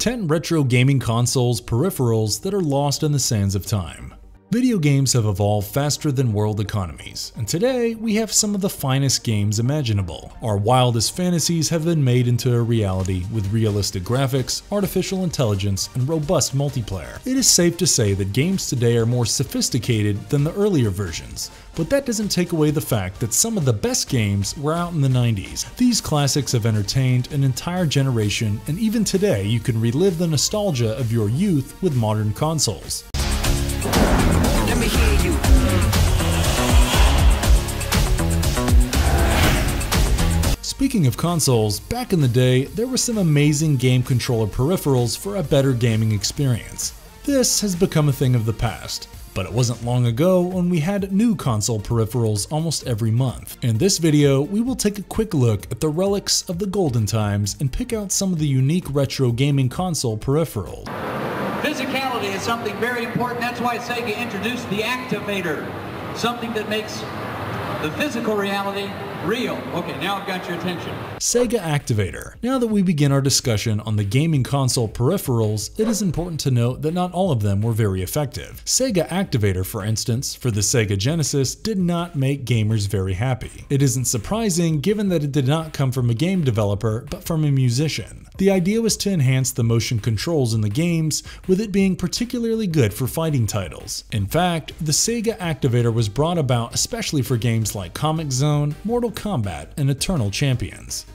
10 retro gaming consoles peripherals that are lost in the sands of time. Video games have evolved faster than world economies, and today we have some of the finest games imaginable. Our wildest fantasies have been made into a reality with realistic graphics, artificial intelligence, and robust multiplayer. It is safe to say that games today are more sophisticated than the earlier versions, but that doesn't take away the fact that some of the best games were out in the 90s. These classics have entertained an entire generation, and even today you can relive the nostalgia of your youth with modern consoles. Let me hear you. Speaking of consoles, back in the day, there were some amazing game controller peripherals for a better gaming experience. This has become a thing of the past, but it wasn't long ago when we had new console peripherals almost every month. In this video, we will take a quick look at the relics of the golden times and pick out some of the unique retro gaming console peripherals. Physicality is something very important. That's why Sega introduced the Activator, something that makes the physical reality real. Okay, now I've got your attention. Sega Activator. Now that we begin our discussion on the gaming console peripherals, it is important to note that not all of them were very effective. Sega Activator, for instance, for the Sega Genesis, did not make gamers very happy. It isn't surprising given that it did not come from a game developer, but from a musician. The idea was to enhance the motion controls in the games, with it being particularly good for fighting titles. In fact, the Sega Activator was brought about especially for games like Comix Zone, Mortal Kombat, and Eternal Champions.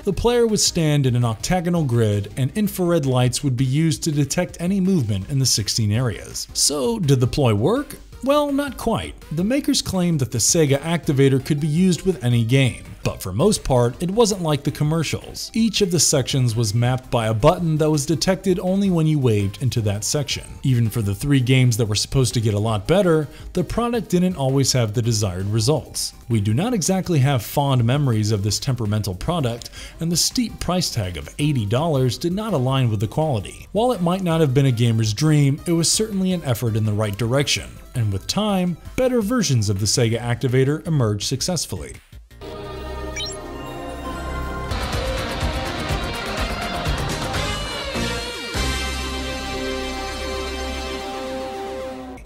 The player would stand in an octagonal grid, and infrared lights would be used to detect any movement in the 16 areas. So, did the ploy work? Well, not quite. The makers claimed that the Sega Activator could be used with any game, but for most part, it wasn't like the commercials. Each of the sections was mapped by a button that was detected only when you waved into that section. Even for the 3 games that were supposed to get a lot better, the product didn't always have the desired results. We do not exactly have fond memories of this temperamental product, and the steep price tag of $80 did not align with the quality. While it might not have been a gamer's dream, it was certainly an effort in the right direction, and with time, better versions of the Sega Activator emerged successfully.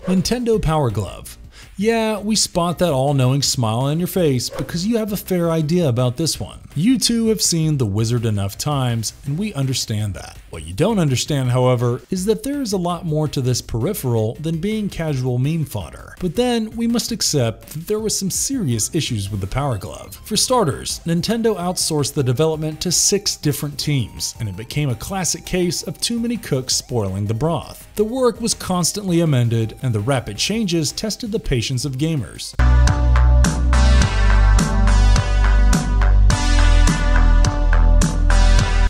Nintendo Power Glove. Yeah, we spot that all-knowing smile on your face because you have a fair idea about this one. You too have seen the wizard enough times, and we understand that. What you don't understand, however, is that there is a lot more to this peripheral than being casual meme fodder. But then, we must accept that there were some serious issues with the Power Glove. For starters, Nintendo outsourced the development to 6 different teams, and it became a classic case of too many cooks spoiling the broth. The work was constantly amended, and the rapid changes tested the patience of gamers.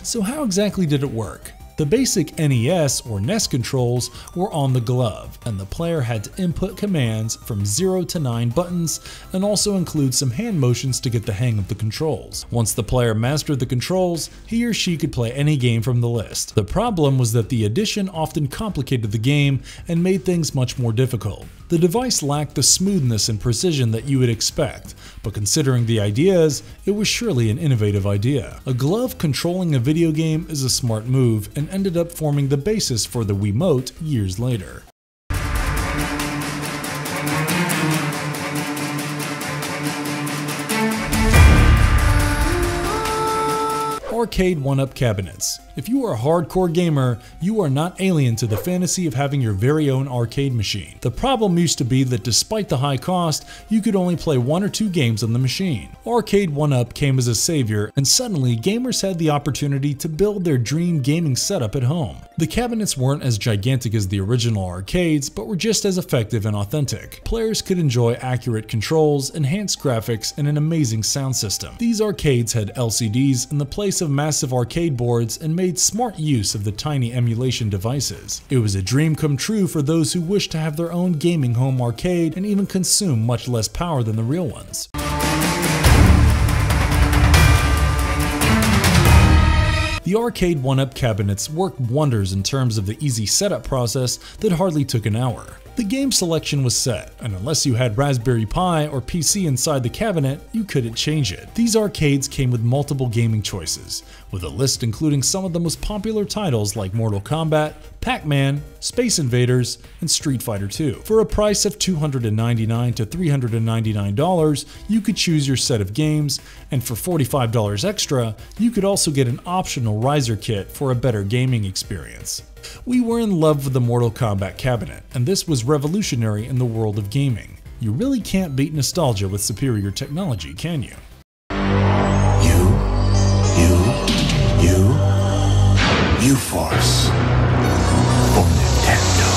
So how exactly did it work? The basic NES or NES controls were on the glove, and the player had to input commands from 0 to 9 buttons and also include some hand motions to get the hang of the controls. Once the player mastered the controls, he or she could play any game from the list. The problem was that the addition often complicated the game and made things much more difficult. The device lacked the smoothness and precision that you would expect, but considering the ideas, it was surely an innovative idea. A glove controlling a video game is a smart move and ended up forming the basis for the Wiimote years later. Arcade OneUp cabinets. If you are a hardcore gamer, you are not alien to the fantasy of having your very own arcade machine. The problem used to be that despite the high cost, you could only play 1 or 2 games on the machine. Arcade OneUp came as a savior, and suddenly gamers had the opportunity to build their dream gaming setup at home. The cabinets weren't as gigantic as the original arcades, but were just as effective and authentic. Players could enjoy accurate controls, enhanced graphics, and an amazing sound system. These arcades had LCDs in the place of massive arcade boards and made smart use of the tiny emulation devices. It was a dream come true for those who wished to have their own gaming home arcade and even consume much less power than the real ones. The arcade OneUp cabinets worked wonders in terms of the easy setup process that hardly took an hour. The game selection was set, and unless you had Raspberry Pi or PC inside the cabinet, you couldn't change it. These arcades came with multiple gaming choices, with a list including some of the most popular titles like Mortal Kombat, Pac-Man, Space Invaders, and Street Fighter II. For a price of $299 to $399, you could choose your set of games, and for $45 extra, you could also get an optional riser kit for a better gaming experience. We were in love with the Mortal Kombat cabinet, and this was revolutionary in the world of gaming. You really can't beat nostalgia with superior technology, can you? Uforce for Nintendo.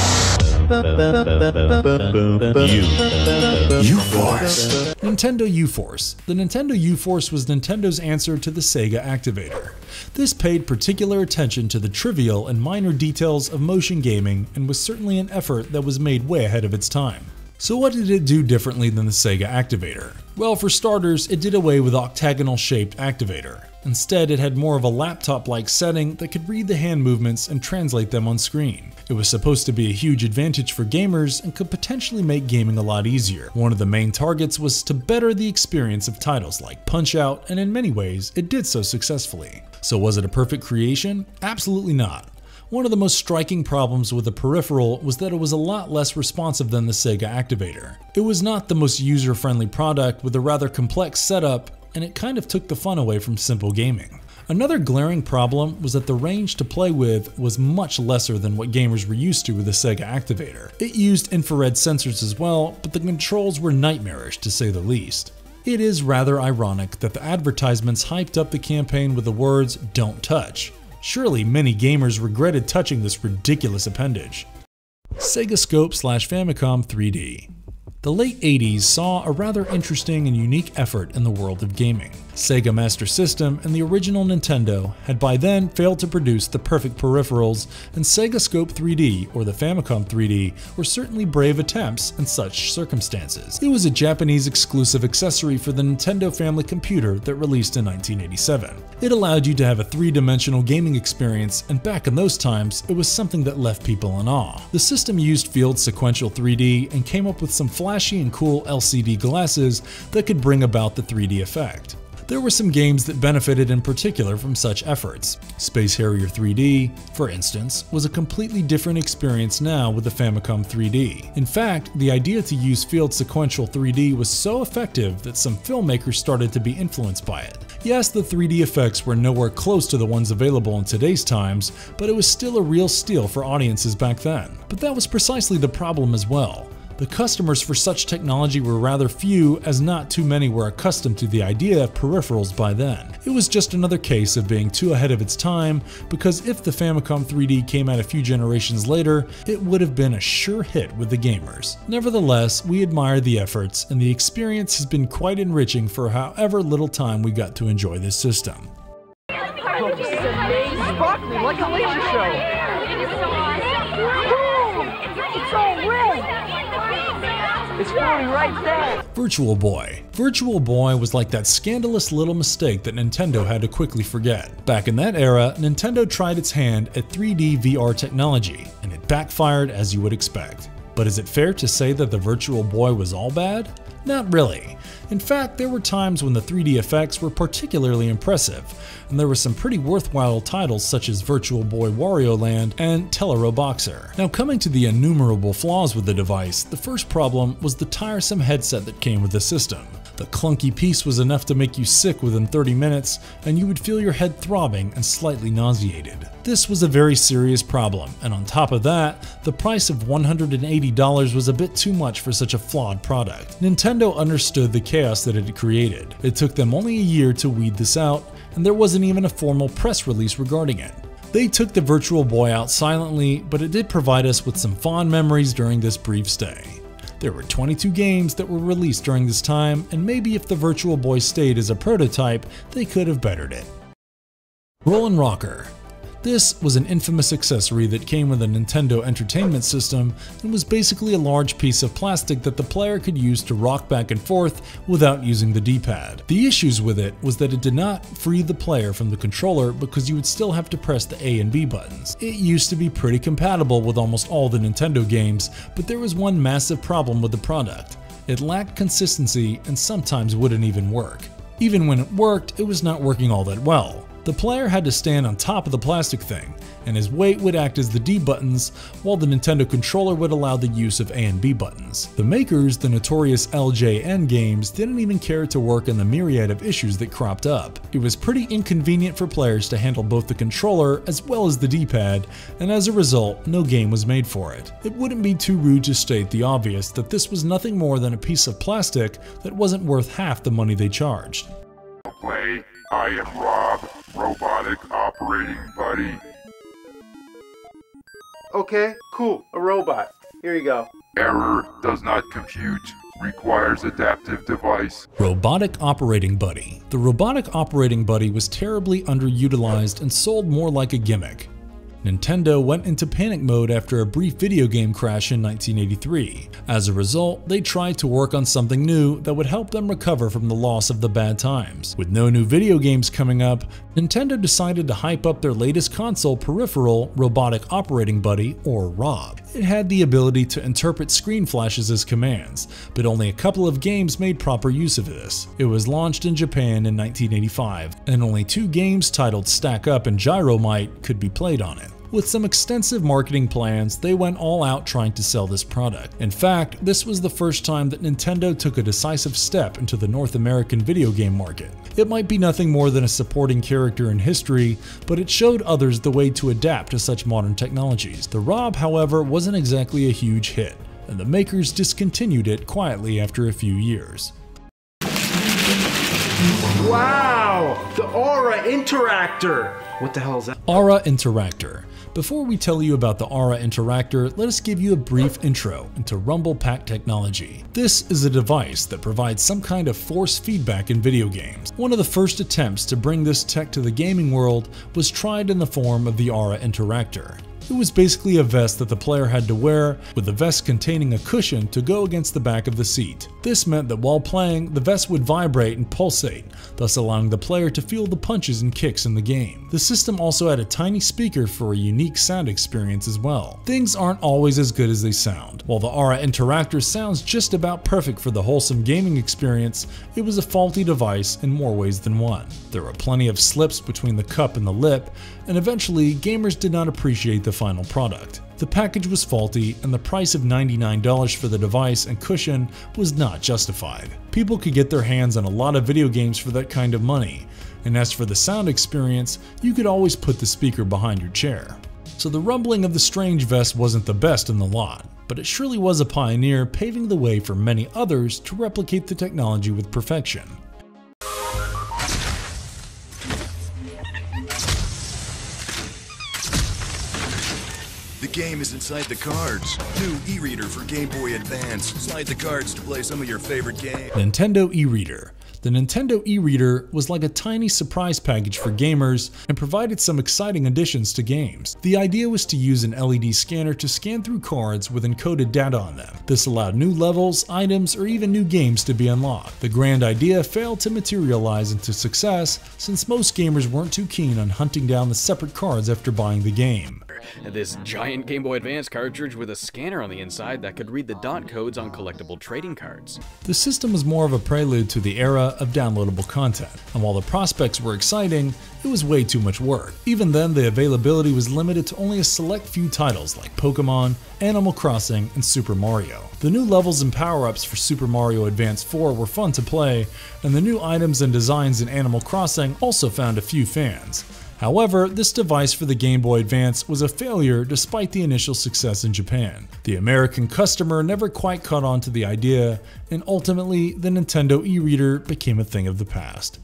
Uforce. Nintendo Uforce. The Nintendo Uforce was Nintendo's answer to the Sega Activator. This paid particular attention to the trivial and minor details of motion gaming and was certainly an effort that was made way ahead of its time. So what did it do differently than the Sega Activator? Well, for starters, it did away with octagonal-shaped activator. Instead, it had more of a laptop-like setting that could read the hand movements and translate them on screen. It was supposed to be a huge advantage for gamers and could potentially make gaming a lot easier. One of the main targets was to better the experience of titles like Punch-Out!, and in many ways, it did so successfully. So was it a perfect creation? Absolutely not. One of the most striking problems with the peripheral was that it was a lot less responsive than the Sega Activator. It was not the most user-friendly product with a rather complex setup, and it kind of took the fun away from simple gaming. Another glaring problem was that the range to play with was much lesser than what gamers were used to with the Sega Activator. It used infrared sensors as well, but the controls were nightmarish to say the least. It is rather ironic that the advertisements hyped up the campaign with the words "Don't touch." Surely many gamers regretted touching this ridiculous appendage. Sega Scope/Famicom 3D. The late 80s saw a rather interesting and unique effort in the world of gaming. Sega Master System and the original Nintendo had by then failed to produce the perfect peripherals, and Sega Scope 3D, or the Famicom 3D, were certainly brave attempts in such circumstances. It was a Japanese exclusive accessory for the Nintendo Family Computer that released in 1987. It allowed you to have a three-dimensional gaming experience, and back in those times, it was something that left people in awe. The system used field sequential 3D and came up with some flashy and cool LCD glasses that could bring about the 3D effect. There were some games that benefited in particular from such efforts. Space Harrier 3D, for instance, was a completely different experience now with the Famicom 3D. In fact, the idea to use field sequential 3D was so effective that some filmmakers started to be influenced by it. Yes, the 3D effects were nowhere close to the ones available in today's times, but it was still a real steal for audiences back then. But that was precisely the problem as well. The customers for such technology were rather few, as not too many were accustomed to the idea of peripherals by then. It was just another case of being too ahead of its time, because if the Famicom 3D came out a few generations later, it would have been a sure hit with the gamers. Nevertheless, we admire the efforts, and the experience has been quite enriching for however little time we got to enjoy this system. Oh, this is amazing! Sparkly, like a laser show! It's all red! It's floating right there! Virtual Boy. Virtual Boy was like that scandalous little mistake that Nintendo had to quickly forget. Back in that era, Nintendo tried its hand at 3D VR technology, and it backfired as you would expect. But is it fair to say that the Virtual Boy was all bad? Not really. In fact, there were times when the 3D effects were particularly impressive, and there were some pretty worthwhile titles such as Virtual Boy Wario Land and Telero Boxer. Now, coming to the innumerable flaws with the device, the first problem was the tiresome headset that came with the system. The clunky piece was enough to make you sick within 30 minutes, and you would feel your head throbbing and slightly nauseated. This was a very serious problem, and on top of that, the price of $180 was a bit too much for such a flawed product. Nintendo understood the chaos that it had created. It took them only a year to weed this out, and there wasn't even a formal press release regarding it. They took the Virtual Boy out silently, but it did provide us with some fond memories during this brief stay. There were 22 games that were released during this time, and maybe if the Virtual Boy stayed as a prototype, they could have bettered it. Rollin' Rocker. This was an infamous accessory that came with a Nintendo Entertainment System and was basically a large piece of plastic that the player could use to rock back and forth without using the D-pad. The issues with it was that it did not free the player from the controller because you would still have to press the A and B buttons. It used to be pretty compatible with almost all the Nintendo games, but there was one massive problem with the product. It lacked consistency and sometimes wouldn't even work. Even when it worked, it was not working all that well. The player had to stand on top of the plastic thing, and his weight would act as the D buttons, while the Nintendo controller would allow the use of A and B buttons. The makers, the notorious LJN Games, didn't even care to work on the myriad of issues that cropped up. It was pretty inconvenient for players to handle both the controller as well as the D-pad, and as a result, no game was made for it. It wouldn't be too rude to state the obvious that this was nothing more than a piece of plastic that wasn't worth half the money they charged. Play, I am Rob, Robotic Operating Buddy. Okay, cool, a robot. Here you go. Error, does not compute, requires adaptive device. Robotic Operating Buddy. The Robotic Operating Buddy was terribly underutilized and sold more like a gimmick. Nintendo went into panic mode after a brief video game crash in 1983. As a result, they tried to work on something new that would help them recover from the loss of the bad times. With no new video games coming up, Nintendo decided to hype up their latest console peripheral, Robotic Operating Buddy, or ROB. It had the ability to interpret screen flashes as commands, but only a couple of games made proper use of this. It was launched in Japan in 1985, and only 2 games titled Stack Up and Gyromite could be played on it. With some extensive marketing plans, they went all out trying to sell this product. In fact, this was the first time that Nintendo took a decisive step into the North American video game market. It might be nothing more than a supporting character in history, but it showed others the way to adapt to such modern technologies. The ROB, however, wasn't exactly a huge hit, and the makers discontinued it quietly after a few years. Wow! The Aura Interactor! What the hell is that? Aura Interactor. Before we tell you about the Aura Interactor, let us give you a brief intro into Rumble Pack technology. This is a device that provides some kind of force feedback in video games. One of the first attempts to bring this tech to the gaming world was tried in the form of the Aura Interactor. It was basically a vest that the player had to wear, with the vest containing a cushion to go against the back of the seat. This meant that while playing, the vest would vibrate and pulsate, thus allowing the player to feel the punches and kicks in the game. The system also had a tiny speaker for a unique sound experience as well. Things aren't always as good as they sound. While the Aura Interactor sounds just about perfect for the wholesome gaming experience, it was a faulty device in more ways than one. There were plenty of slips between the cup and the lip, and eventually gamers did not appreciate the final product. The package was faulty, and the price of $99 for the device and cushion was not justified. People could get their hands on a lot of video games for that kind of money, and as for the sound experience, you could always put the speaker behind your chair. So the rumbling of the strange vest wasn't the best in the lot, but it surely was a pioneer, paving the way for many others to replicate the technology with perfection. The game is inside the cards. New e-reader for Game Boy Advance. Slide the cards to play some of your favorite games. Nintendo e-reader. The Nintendo e-reader was like a tiny surprise package for gamers and provided some exciting additions to games. The idea was to use an LED scanner to scan through cards with encoded data on them. This allowed new levels, items, or even new games to be unlocked. The grand idea failed to materialize into success since most gamers weren't too keen on hunting down the separate cards after buying the game. This giant Game Boy Advance cartridge with a scanner on the inside that could read the dot codes on collectible trading cards. The system was more of a prelude to the era of downloadable content, and while the prospects were exciting, it was way too much work. Even then, the availability was limited to only a select few titles like Pokemon, Animal Crossing, and Super Mario. The new levels and power-ups for Super Mario Advance 4 were fun to play, and the new items and designs in Animal Crossing also found a few fans. However, this device for the Game Boy Advance was a failure despite the initial success in Japan. The American customer never quite caught on to the idea, and ultimately the Nintendo e-reader became a thing of the past.